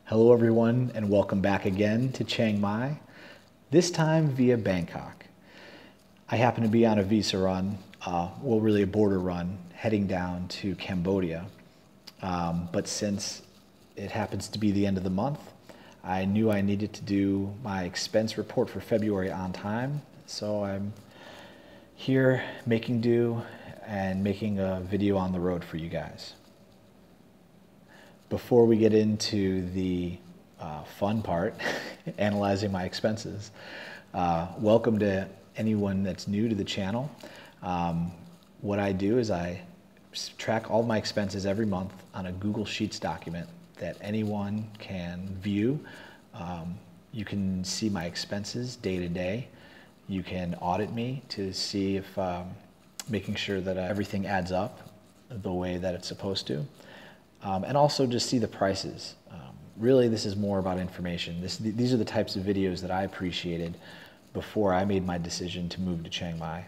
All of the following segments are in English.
Hello everyone and welcome back again to Chiang Mai, this time via Bangkok. I happen to be on a visa run, well really a border run, heading down to Cambodia. But since it happens to be the end of the month, I knew I needed to do my expense report for February on time, so I'm here making do and making a video on the road for you guys. Before we get into the fun part, analyzing my expenses, welcome to anyone that's new to the channel. What I do is I track all of my expenses every month on a Google Sheets document that anyone can view. You can see my expenses day to day. You can audit me to see if making sure that everything adds up the way that it's supposed to. And also just see the prices. Really, this is more about information. These are the types of videos that I appreciated before I made my decision to move to Chiang Mai.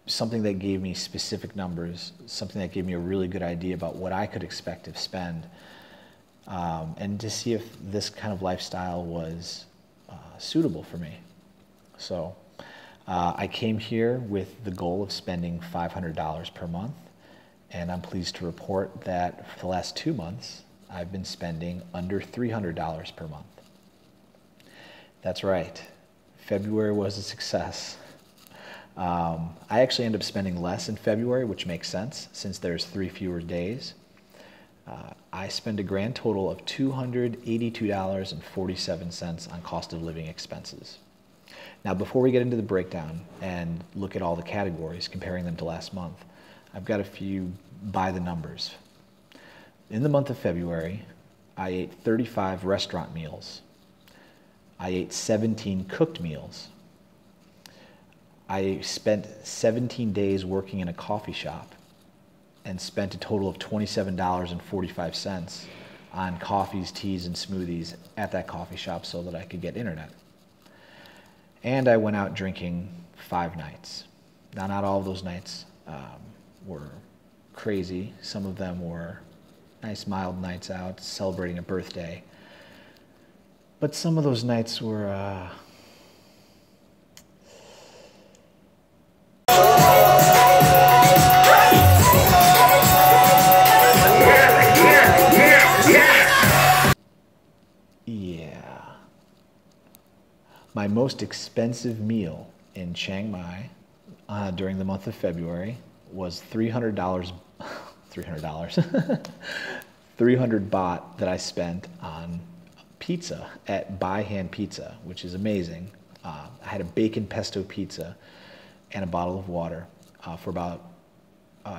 Something that gave me specific numbers, something that gave me a really good idea about what I could expect to spend, and to see if this kind of lifestyle was suitable for me. So I came here with the goal of spending $500 per month. And I'm pleased to report that for the last 2 months, I've been spending under $300 per month. That's right, February was a success. I actually ended up spending less in February, which makes sense since there's 3 fewer days. I spent a grand total of $282.47 on cost of living expenses. Now, before we get into the breakdown and look at all the categories, comparing them to last month, I've got a few by the numbers. In the month of February, I ate 35 restaurant meals. I ate 17 cooked meals. I spent 17 days working in a coffee shop and spent a total of $27.45 on coffees, teas, and smoothies at that coffee shop so that I could get internet. And I went out drinking 5 nights. Now, not all of those nights were crazy. Some of them were nice mild nights out celebrating a birthday. But some of those nights were yeah. My most expensive meal in Chiang Mai during the month of February was $300 300 baht that I spent on pizza at By Hand Pizza, which is amazing. I had a bacon pesto pizza and a bottle of water for about,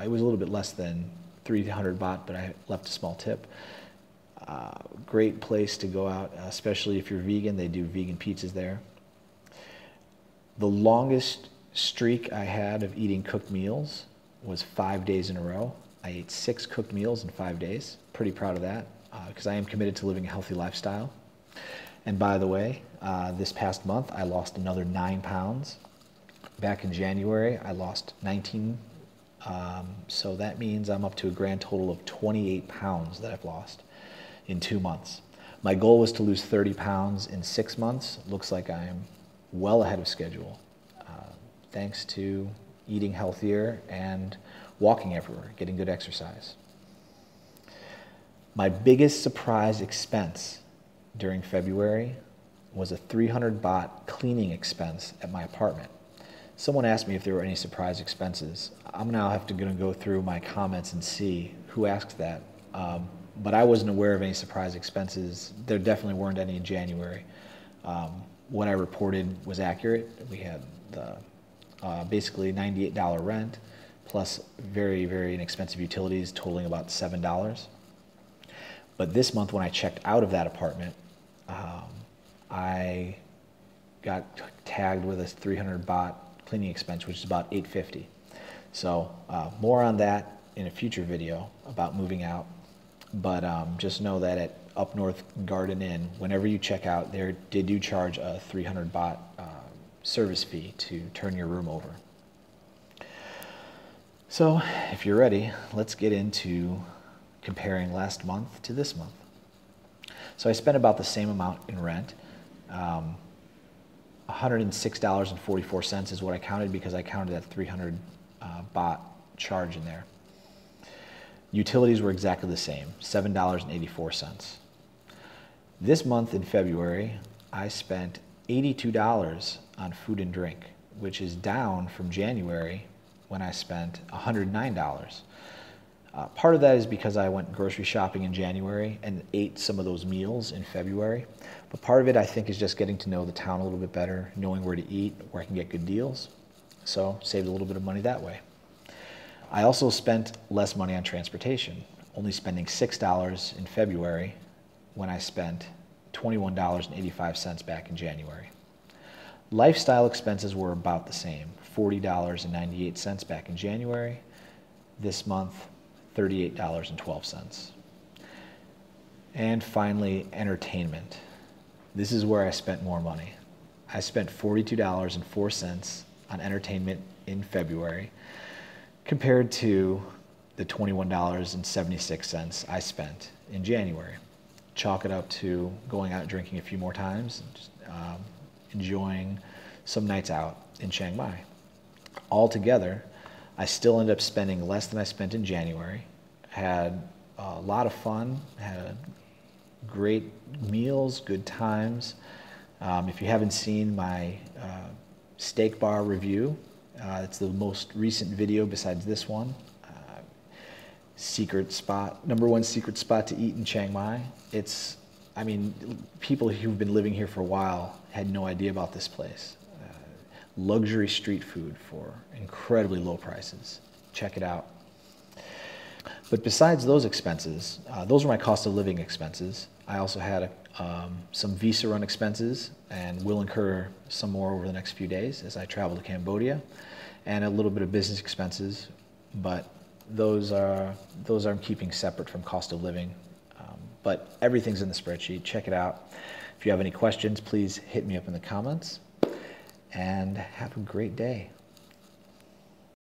it was a little bit less than 300 baht, but I left a small tip. Great place to go out, especially if you're vegan. They do vegan pizzas there. The longest streak I had of eating cooked meals was 5 days in a row. I ate 6 cooked meals in 5 days. Pretty proud of that because I am committed to living a healthy lifestyle. And by the way, this past month I lost another 9 pounds. Back in January I lost 19, so that means I'm up to a grand total of 28 pounds that I've lost in 2 months. My goal was to lose 30 pounds in 6 months. Looks like I'm well ahead of schedule, thanks to eating healthier and walking everywhere, getting good exercise. My biggest surprise expense during February was a 300 baht cleaning expense at my apartment. Someone asked me if there were any surprise expenses. I'm now gonna go through my comments and see who asked that. But I wasn't aware of any surprise expenses. There definitely weren't any in January. What I reported was accurate. We had the basically $98 rent, plus very, very inexpensive utilities totaling about $7. But this month when I checked out of that apartment, I got tagged with a 300 baht cleaning expense, which is about $850. So more on that in a future video about moving out. But just know that at Up North Garden Inn, whenever you check out, they do charge a 300 baht service fee to turn your room over. So if you're ready, let's get into comparing last month to this month. So I spent about the same amount in rent. $106.44 is what I counted, because I counted that 300 baht charge in there. Utilities were exactly the same, $7.84. This month in February, I spent $82 on food and drink, which is down from January when I spent $109. Part of that is because I went grocery shopping in January and ate some of those meals in February. But part of it, I think, is just getting to know the town a little bit better, knowing where to eat, where I can get good deals. So saved a little bit of money that way. I also spent less money on transportation, only spending $6 in February when I spent $21.85 back in January. Lifestyle expenses were about the same, $40.98 back in January. This month, $38.12. And finally, entertainment. This is where I spent more money. I spent $42.04 on entertainment in February compared to the $21.76 I spent in January. Chalk it up to going out drinking a few more times, and just, enjoying some nights out in Chiang Mai. Altogether, I still ended up spending less than I spent in January. Had a lot of fun, had great meals, good times. If you haven't seen my steak bar review, it's the most recent video besides this one. Secret spot, #1 secret spot to eat in Chiang Mai. I mean, people who've been living here for a while had no idea about this place. Luxury street food for incredibly low prices. Check it out. But besides those expenses, those were my cost of living expenses. I also had some visa run expenses, and will incur some more over the next few days as I travel to Cambodia, and a little bit of business expenses, but those I'm keeping separate from cost of living. But everything's in the spreadsheet. Check it out. If you have any questions, please hit me up in the comments, and have a great day.